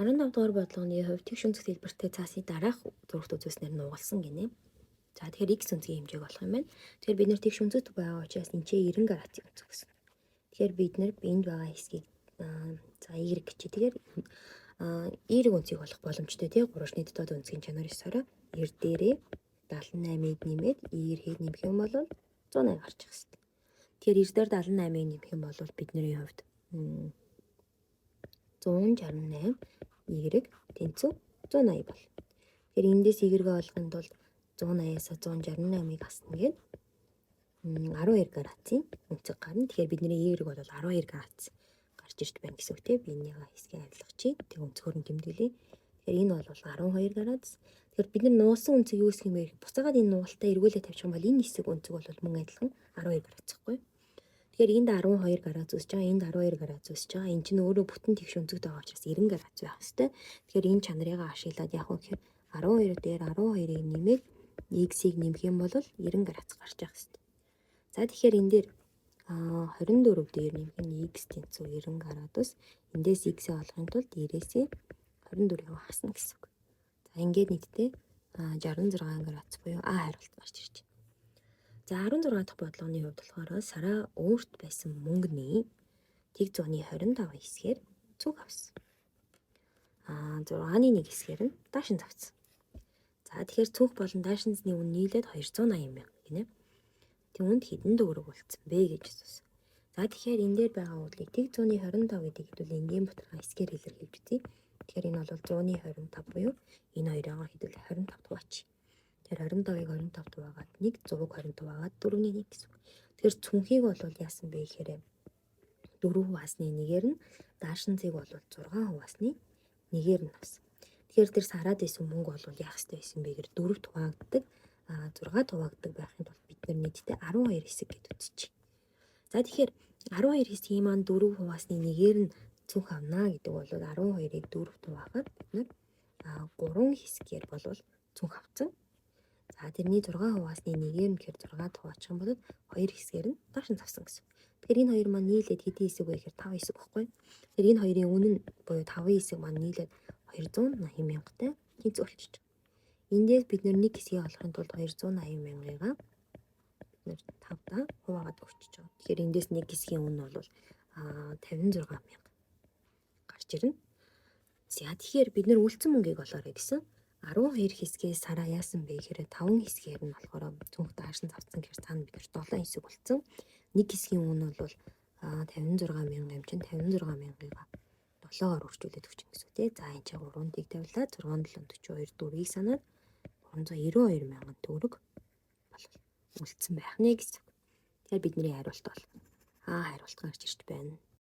15 дугаар бодлогоны хувьд тэгш үнцгт хэлбэртэй цаасны дараах зурагт үзүүлснээр нугалсан гинэ. За тэгэхээр x үнцгийн хэмжээг олох юм байна. Тэгэхээр бид нэр тэгш үнцэт байгаа учраас энэ ч 90 градусын үнцэг гэсэн. Тэгэхээр бид нэр энд байгаа хэсгийг за y гэж. Тэгэхээр y үнцгийг олох боломжтой тий 3-ны дотоод үнцгийн чанар 9-ороо 90 дээрээ 78-ыг нэмээд y-ийг нэмэх юм бол 180 гарч ирэх хэвээр. Тэгэхээр 90 дээр 78-ыг нэмэх юм бол бидний хувьд 168 y тэнцүү 180 бол. Тэгэхээр эндээс y-гээ олохын тулд 180-аас 168-ыг асна гээд 12 градусын үнцэг гарна. Тэгэхээр бидний y бол 12 градус гарч ирж байна гэсэн үг тийм. Би энийгээ хэсгийг арилгачийн. Тэг үнцгөр нь тэмдэглэе. Тэгэхээр энэ бол 12 градус. Тэгэхээр бид нар нуулсан үнцэг юу гэх юм бэ? Буцаагаад энэ нуултаа эргүүлээ тавьчих юм бол энэ хэсэг үнцэг бол мөн адилхан 12 градус гэхгүй. Тэгэхээр энд 12 градус үсэж байгаа, энд 12 градус үсэж байгаа. Энэ чинь өөрөө бүтэн тэгш үнцэгтэй байгаа учраас 90 градус байх хэвээр. Тэгэхээр энэ чанарыг ашиглаад яг гэхээр 12 дээр 12-ыг нэмээд x-ийг нэмэх юм бол 90 градус гарч явах хэвээр. За тэгэхээр энэ дээр 24 дээр нэмэх нь x тэнцүү 90 градус. Эндээс x-ийг олохын тулд 90-ээс 24-ийг хасна гэсэн үг. За ингээд нийтдээ 66 градус буюу А хариулт гарч ирж байна. За 16 дахь бодлогоны хувьд болохоор сараа өөрт байсан мөнгөний тэг зууны 25 хэсгээр цүнх авсан. 6-ны 1 хэсгээр нь даашин завцсан. За тэгэхээр цүнх болон даашинзны үн нийлээд 280 мянга гинэ. Түүнд хэдэн төгрөг болцсон бэ гэж асуусан. За тэгэхээр энэ дээр байгаа уудлыг тэг зууны 25 гэдэг хэдүүл энгийн баталгаа хэсгээр илэрхийлж үзье. Тэгэхээр энэ бол 100-ны 25 буюу энэ хоёроо хэдүүл 25 туугач. Тэгэхээр 25-ыг 25 туугаад 1 125 агаад 4-ний 1 гэсэн. Тэгэхээр цүнхийг бол яасан бэ гэхээр 4 хуваасны 1-ээр нь даашинзыг бол 6 хуваасны 1-ээр нь авсан. Тэгэхээр тэр сараад исэн мөнгө бол яах ёстой байсан бэ гэхээр 4 хуваагддаг 6 хуваагддаг байхын тулд бид нар нийтдээ 12 хэсэг гэж үзчихье. За тэгэхээр 12 хэсгийн маань 4 хуваасны 1-ээр нь цүнх авнаа гэдэг бол 12-ыг 4 хуваагаад бид нар 3 хэсгээр бол цүнх авсан. За тэрний 6 хуваасны 1-ээр нь гэхээр 6 хуваачих юм бол 2 хэсгээр нь даашин завсан гэсэн. Тэгэхээр энэ хоёр маань нийлээд хэдэн хэсэг вэ гэхээр 5 хэсэг баггүй. Тэгэхээр энэ хоёрын үнэн буюу 5 хэсэг маань нийлээд 280 мянгатай тэнцүү болчихж байгаа. Эндээс бид нэг хэсгийг олохын тулд 280 мянгаагаа бид 5-даа хуваагаад өгчөж байгаа. Тэгэхээр эндээс нэг хэсгийн үнэ бол 56 мянга гарч ирнэ. За тэгэхээр бид нар үлдсэн мөнгийг олоорой гэсэн. 12 хэсгээс сараа яасан бэ гэхээр 5 хэсгээр нь болохоор цүнх даашин завцсан гэхээр цаана бид 7 хэсэг болцсон. Нэг хэсгийн үнэ бол 56 мянга юм чинь 56 мянгагаа 7-оор үржүүлээд өгч гэсэн үг тий. За энэ чинь 3-ыг тавилаа 6-7-42 4-ийг санаад 392 мянган төгрөг бол үлдсэн байх нэ гэсэн. Тэгэхээр бидний хариулт бол А хариулт гарч ирж байна.